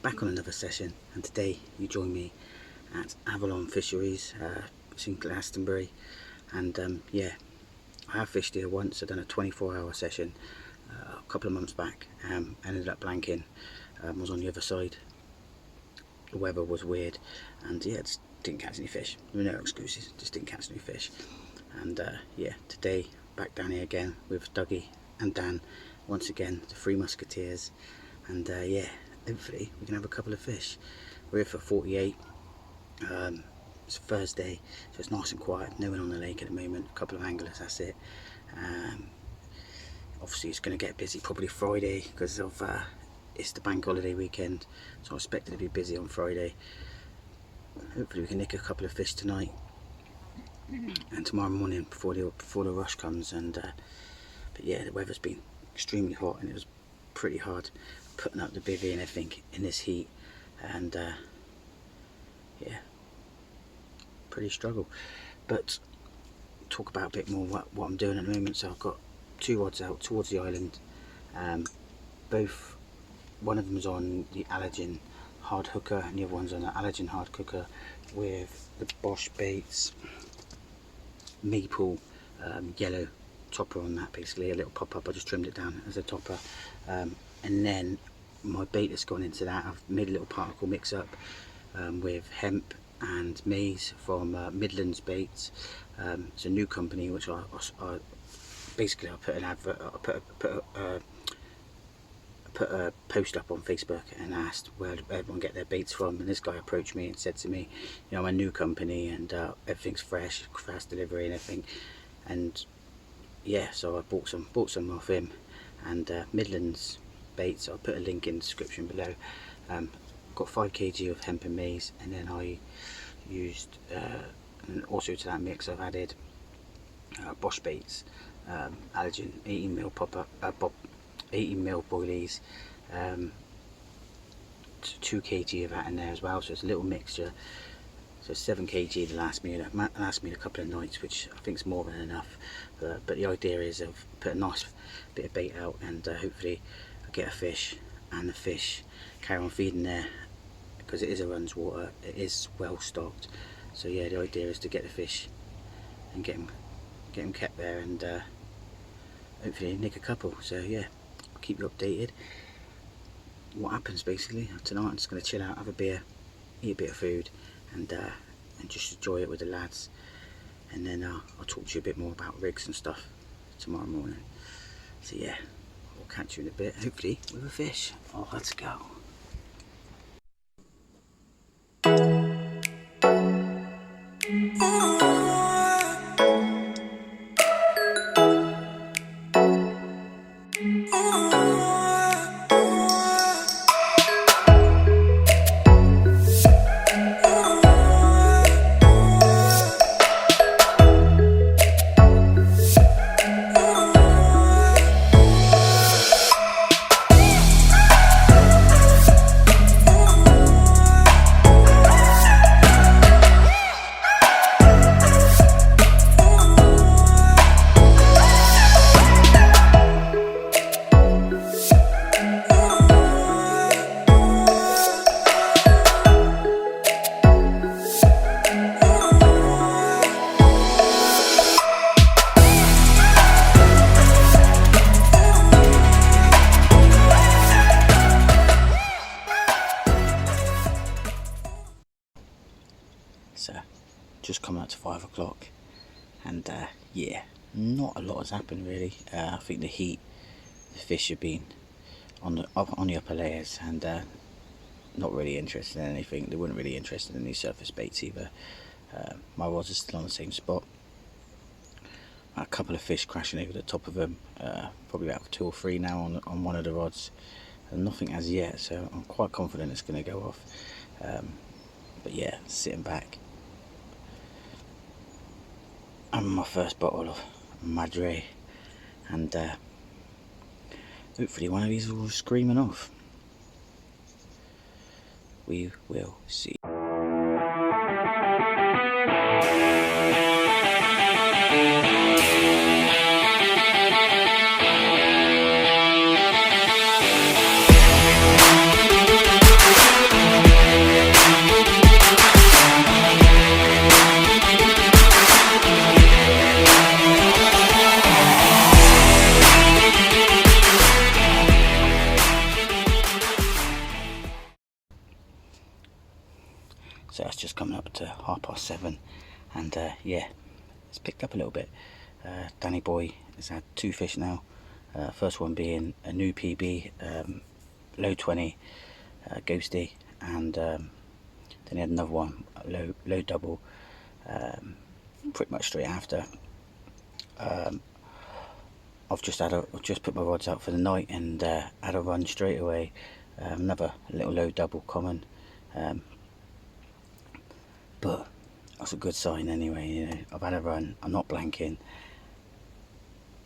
back on another session, and today you join me at Avalon Fisheries, it's in Glastonbury. And yeah, I have fished here once. I've done a 24-hour session a couple of months back. Ended up blanking, was on the other side. The weather was weird, and yeah, just didn't catch any fish. There were no excuses, just didn't catch any fish. And yeah, today back down here again with Dougie and Dan, once again the Three Musketeers. And yeah, hopefully we can have a couple of fish. We're here for 48. It's Thursday, so it's nice and quiet, no one on the lake at the moment, a couple of anglers, that's it. Obviously it's going to get busy probably Friday because of it's the bank holiday weekend, so I expect it to be busy on Friday. Hopefully we can nick a couple of fish tonight and tomorrow morning before the rush comes. And but yeah, the weather's been extremely hot, and it was pretty hard putting up the bivvy and everything in this heat. And yeah, pretty struggle. But talk about a bit more what I'm doing at the moment. So I've got two rods out towards the island. Both, one of them is on the Avalon hard hooker and the other one's on the Avalon hard hooker with the Bosch baits maple yellow topper on that, basically a little pop-up. I just trimmed it down as a topper, and then my bait has gone into that. I've made a little particle mix up with hemp and maize from Midlands Baits. It's a new company which I basically I put an advert, I put a post up on Facebook and asked where everyone get their baits from, and this guy approached me and said to me, you know, I'm a new company and everything's fresh, fast delivery and everything. And yeah, so I bought some off him. And Midlands Baits, I'll put a link in the description below. Got 5 kg of hemp and maize, and then I used and also to that mix I've added Bosch baits, Avalon 18mm pop-up 18mm boilies, 2 kg of that in there as well, so it's a little mixture. So 7 kg to last me a couple of nights, which I think is more than enough. But the idea is I've put a nice bit of bait out, and hopefully I get a fish, and the fish carry on feeding there because it is a runs water, it is well stocked. So yeah, the idea is to get the fish and get them kept there, and hopefully nick a couple. So yeah, I'll keep you updated what happens. Basically tonight I'm just going to chill out, have a beer, eat a bit of food, and just enjoy it with the lads. And then I'll talk to you a bit more about rigs and stuff tomorrow morning. So yeah, I'll catch you in a bit, hopefully with a fish. Oh, let's go. So just come out to 5 o'clock, and yeah, not a lot has happened really. I think the heat, the fish have been on the upper layers, and not really interested in anything. They weren't really interested in these surface baits either. My rods are still on the same spot. A couple of fish crashing over the top of them, probably about 2 or 3 now on one of the rods, and nothing as yet, so I'm quite confident it's going to go off. But yeah, sitting back, having my first bottle of Madre, and hopefully one of these will screaming off. We will see. So that's just coming up to 7:30, and yeah, it's picked up a little bit. Danny Boy has had 2 fish now. First one being a new PB, low 20, ghosty, and then he had another one, low double, pretty much straight after. I've just put my rods out for the night and had a run straight away. Another little low double common, but that's a good sign anyway. You know, I've had a run, I'm not blanking,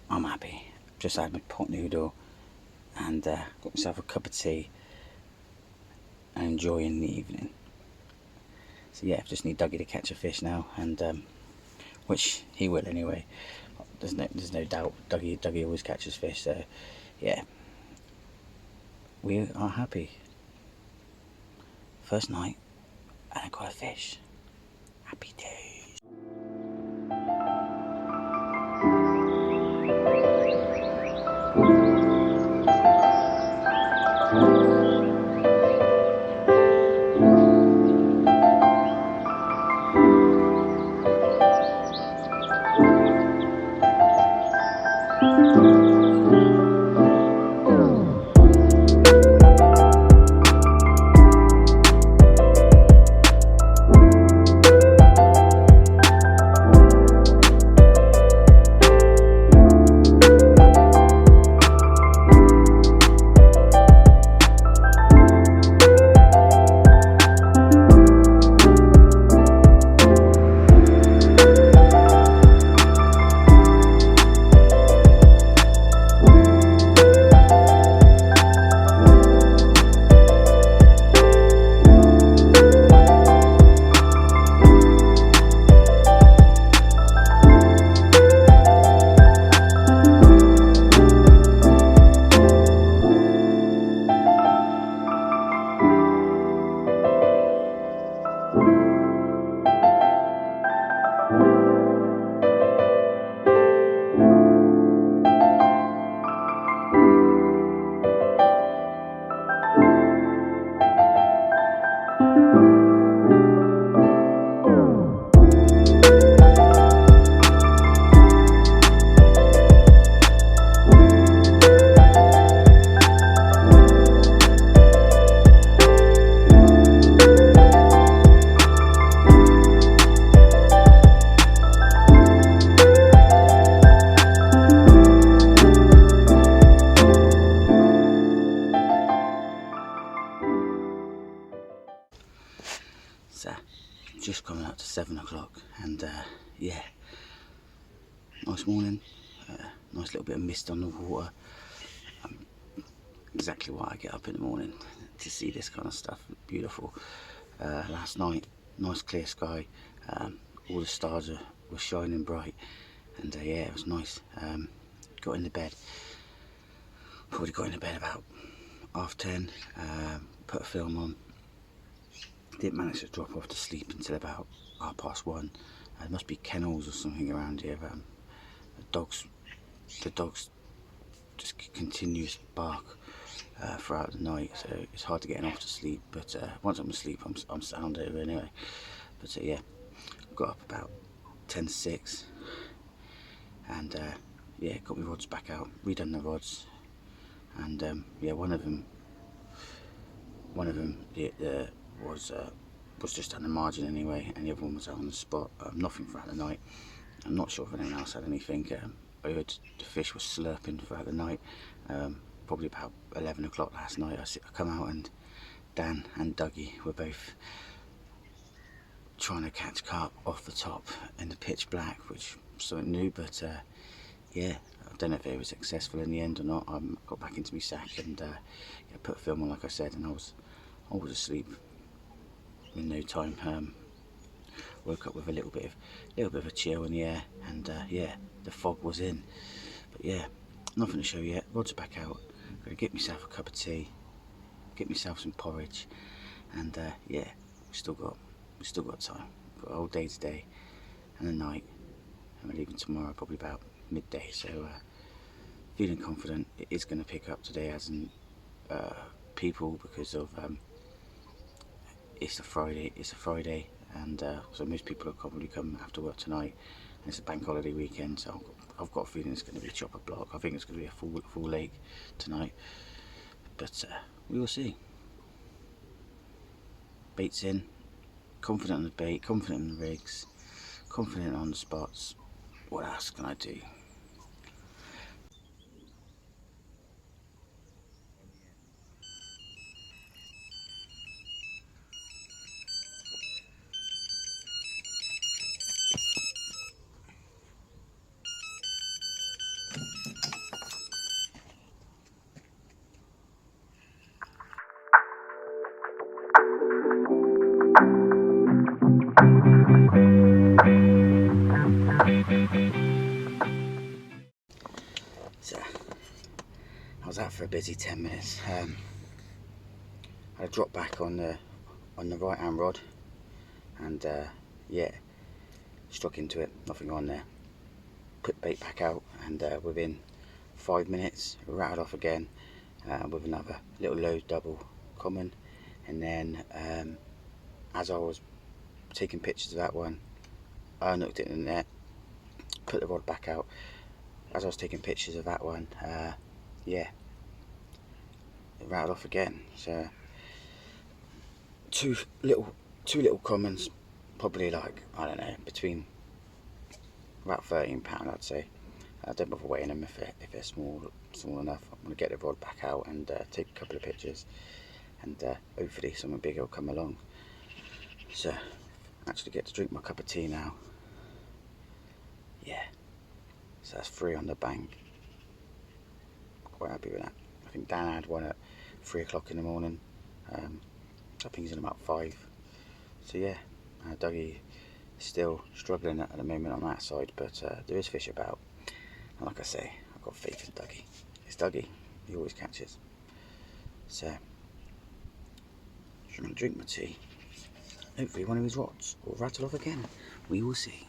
I'm happy. Just had my pot noodle and got myself a cup of tea and enjoying the evening. So yeah, just need Dougie to catch a fish now, and which he will anyway. There's no doubt. Dougie always catches fish. So yeah, we are happy. First night, and I got a fish. Happy days. So just coming up to 7 o'clock, and yeah, nice morning, nice little bit of mist on the water. Exactly why I get up in the morning, to see this kind of stuff. Beautiful. Last night, nice clear sky, all the stars were shining bright, and yeah, it was nice. Got into bed, probably got into bed about 10:30, put a film on. Didn't manage to drop off to sleep until about 1:30. There must be kennels or something around here. The dogs just continuous bark throughout the night, so it's hard to get off to sleep. But once I'm asleep, I'm sound over anyway. But yeah, got up about 10:06, and yeah, got my rods back out, redone the rods, and yeah, one of them was just on the margin anyway, and the other one was out on the spot. Nothing throughout the night. I'm not sure if anyone else had anything. I heard the fish were slurping throughout the night. Probably about 11 o'clock last night, I come out and Dan and Dougie were both trying to catch carp off the top in the pitch black, which was something new. But yeah, I don't know if it was successful in the end or not. I got back into my sack and yeah, put film on, like I said, and I was asleep in no time. Woke up with a little bit of a chill in the air, and yeah, the fog was in. But yeah, nothing to show yet. Rods are back out. Gonna get myself a cup of tea, get myself some porridge, and yeah, we still got time. We've got a whole day today and a night, and we're leaving tomorrow probably about midday. So feeling confident it is going to pick up today, as in people, because of it's a Friday, and so most people will probably come after work tonight, and it's a bank holiday weekend, so I've got a feeling it's going to be a chopper block. I think it's going to be a full lake tonight, but we will see. Bait's in, confident on the bait, confident in the rigs, confident on the spots. What else can I do? So, how's that for a busy 10 minutes? I dropped back on the right hand rod, and yeah, struck into it, nothing on there. Put the bait back out, and within 5 minutes rattled off again with another little low double common. And then as I was taking pictures of that one, I unhooked it in the net, put the rod back out. As I was taking pictures of that one, yeah, it rattled off again. So two little commons, probably like, I don't know, between about £13, I'd say. I don't bother weighing them if they're small enough. I'm going to get the rod back out and take a couple of pictures, and hopefully something bigger will come along. So actually get to drink my cup of tea now. Yeah, so that's 3 on the bank. Quite happy with that. I think Dan had one at 3 o'clock in the morning. I think he's in about 5. So yeah, Dougie is still struggling at the moment on that side, but there is fish about. And like I say, I've got faith in Dougie. It's Dougie, he always catches. So I'm going to drink my tea. Hopefully one of his rods will rattle off again. We will see.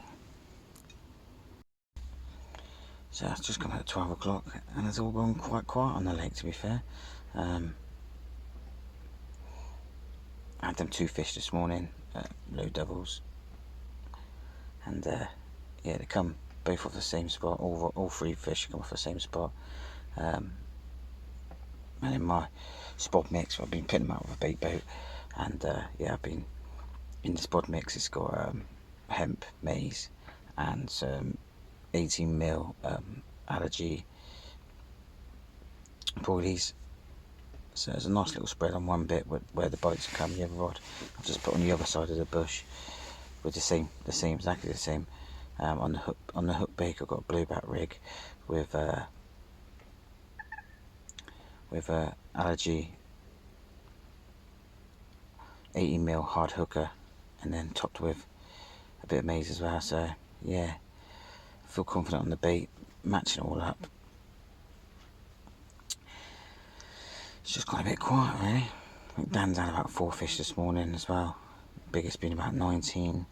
So it's just gone at 12 o'clock, and it's all gone quite quiet on the lake, to be fair. I had them 2 fish this morning, low doubles, and yeah, they come both off the same spot. All 3 fish come off the same spot. And in my spot mix, I've been putting them out with a bait boat, and yeah, I've been in the spot mix. It's got hemp, maize, and some 18mm allergy boilies. So there's a nice little spread on one bit where the bites come. The other rod I've just put on the other side of the bush with exactly the same. On the hook bait, I've got a blueback rig with allergy 18mm hard hooker, and then topped with a bit of maize as well. So yeah, I feel confident on the bait, matching it all up. It's just got a bit quiet, really. I think Dan's had about 4 fish this morning as well. Biggest been about 19.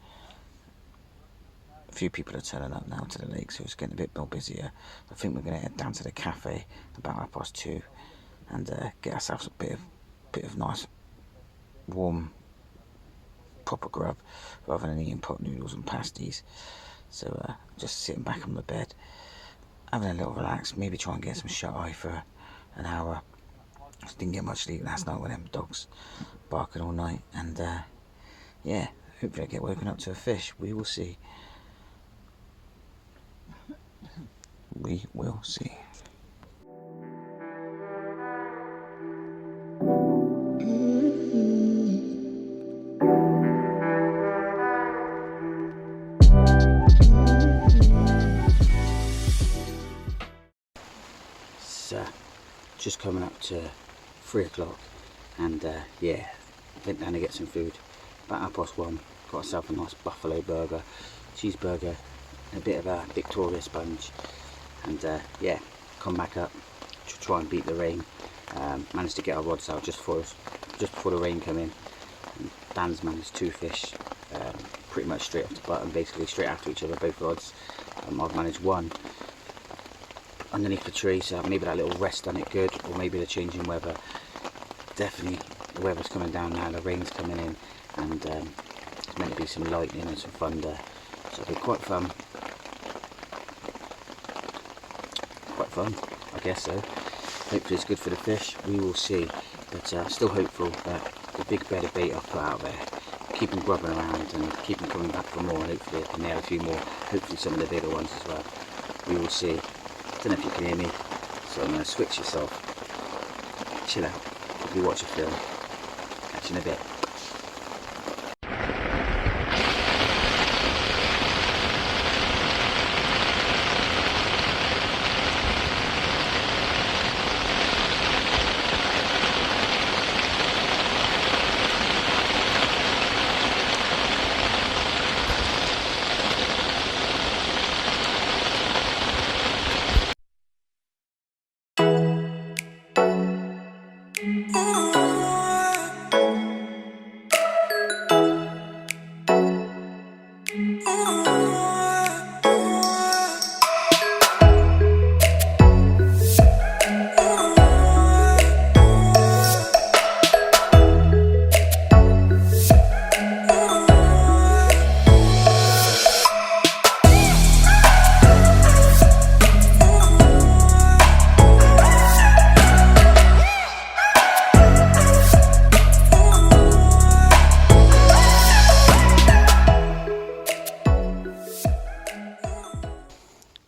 A few people are turning up now to the lake, so it's getting a bit more busier. I think we're going to head down to the cafe about 2:30 and get ourselves a bit of nice, warm, proper grub, rather than eating pot noodles and pasties. So just sitting back on the bed, having a little relax, maybe try and get some shut eye for an hour. Just didn't get much sleep last night with them dogs barking all night, and yeah, hopefully I get woken up to a fish. We will see. We will see. So, just coming up to 3 o'clock, and yeah, went down to get some food. About 1:30, got myself a nice buffalo burger, cheeseburger, and a bit of a Victoria sponge, and yeah, come back up to try and beat the rain. Managed to get our rods out just before the rain came in. And Dan's managed 2 fish, pretty much straight off the bottom, basically straight after each other, both rods. I've managed 1 underneath the tree, so maybe that little rest done it good, or maybe the changing weather. Definitely the weather's coming down now, the rain's coming in, and there's meant to be some lightning and some thunder, so it'll be quite fun. I guess so. Hopefully it's good for the fish, we will see, but still hopeful that the big bed of bait I've put out there, keep them grubbing around and keep them coming back for more, and hopefully I can nail a few more, hopefully some of the bigger ones as well. We will see. I don't know if you can hear me, so I'm going to switch this off, chill out, probably watch a film, catch you in a bit.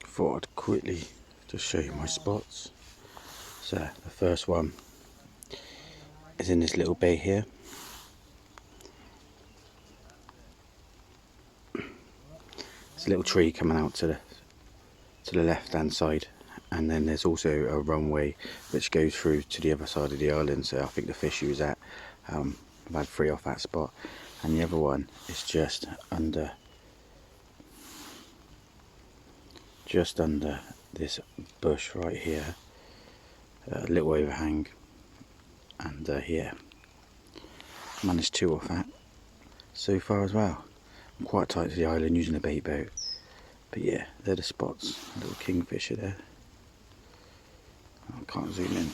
Thought I'd quickly just show you my spots. So the first one is in this little bay here. There's a little tree coming out to the left hand side, and then there's also a runway which goes through to the other side of the island, so I think the fish was at, I've had 3 off that spot, and the other one is just under this bush right here, a little overhang, and yeah, managed 2 off that so far as well. I'm quite tight to the island using a bait boat, but yeah, they're the spots. A little kingfisher there. I can't zoom in.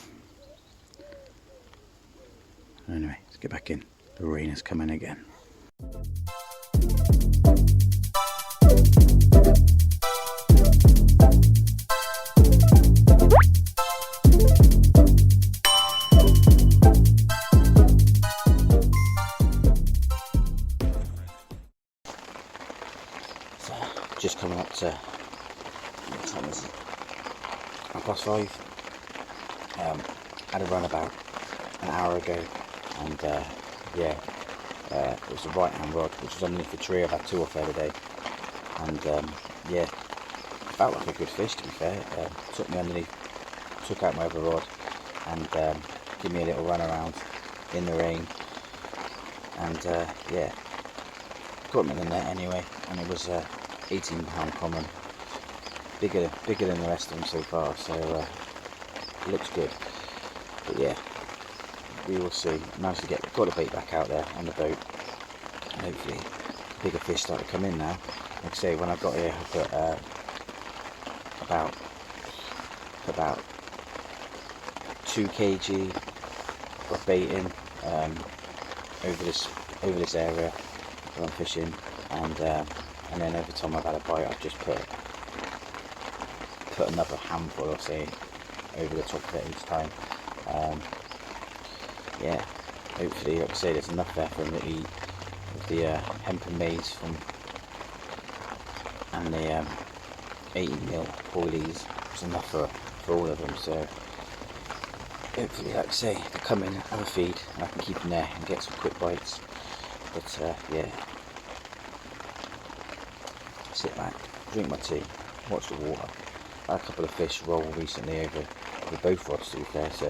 Anyway, let's get back in. The rain is coming again. Just coming up to, what time is it? 5:30. Had a run about an hour ago, and yeah, it was a right hand rod which was underneath the tree. I've had 2 off there today, and yeah, felt like a good fish, to be fair. Took me underneath, took out my other rod, and give me a little run around in the rain, and yeah, got him in the net anyway, and it was 18 pound common, bigger than the rest of them so far, so looks good. But yeah, we will see. Managed to got the bait back out there on the boat, and hopefully bigger fish start to come in now. Like I say, when I got here, I put about 2 kg of bait in over this area where I'm fishing, and then every time I've had a bite, I've just put another handful, I'll say, over the top of it each time. Yeah, hopefully, like I say, there's enough there for them to eat with the hemp and maize and the 18mm boilies. It's enough for all of them, so hopefully, like I say, they come in, have a feed, and I can keep them there and get some quick bites. But yeah, sit back, drink my tea, watch the water. I had a couple of fish roll recently over both rods, to be fair, so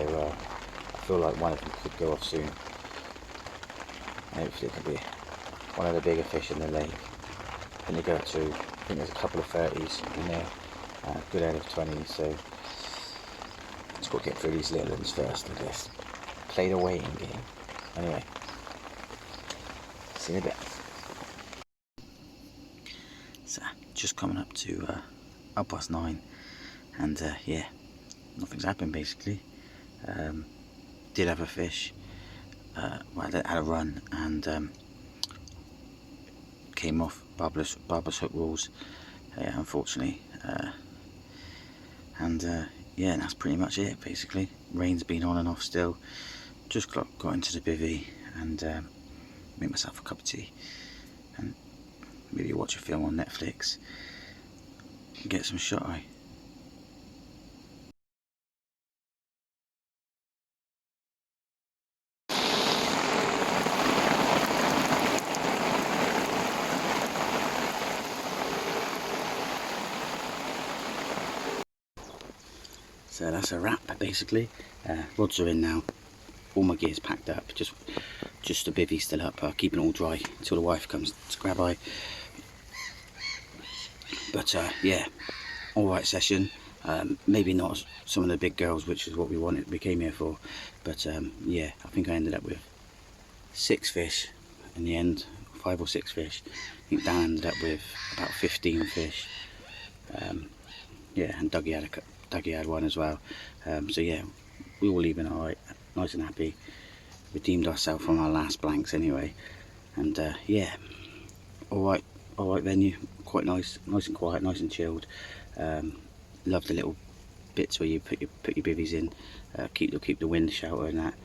I feel like one of them could go off soon. Hopefully it can be one of the bigger fish in the lake. Then you go to, I think there's a couple of 30s in there, good out of 20s, so just got to get through these little ones first, I guess. Play the waiting game. Anyway, see you in a bit. So, just coming up to 9:30, and yeah, nothing's happened basically. Did have a fish, well, I had a run and came off barbless hook rules, unfortunately, and yeah, that's pretty much it basically. Rain's been on and off still. Just got into the bivvy and made myself a cup of tea and maybe watch a film on Netflix and get some shot eye. So that's a wrap basically. Rods are in now, all my gear's packed up, just the bivvy still up, keeping it all dry until the wife comes to grab eye. But yeah, alright session. Maybe not some of the big girls, which is what we came here for, but yeah, I think I ended up with 6 fish in the end, 5 or 6 fish. I think Dan ended up with about 15 fish. Yeah, and Dougie had one as well. So yeah, we were leaving alright, nice and happy. Redeemed ourselves from our last blanks anyway, and yeah, alright venue, quite nice and quiet, nice and chilled. Love the little bits where you put your bivvies in, keep the wind shelter and that.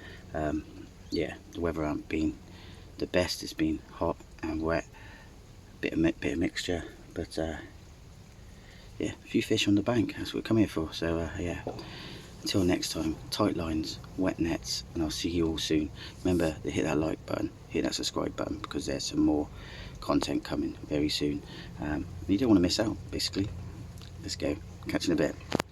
Yeah, the weather hasn't been the best. It's been hot and wet, bit of mixture, but yeah, a few fish on the bank, that's what we come here for. So yeah, until next time, tight lines, wet nets, and I'll see you all soon. Remember to hit that like button, hit that subscribe button, because there's some more content coming very soon. You don't want to miss out basically. Let's go, catch you in a bit.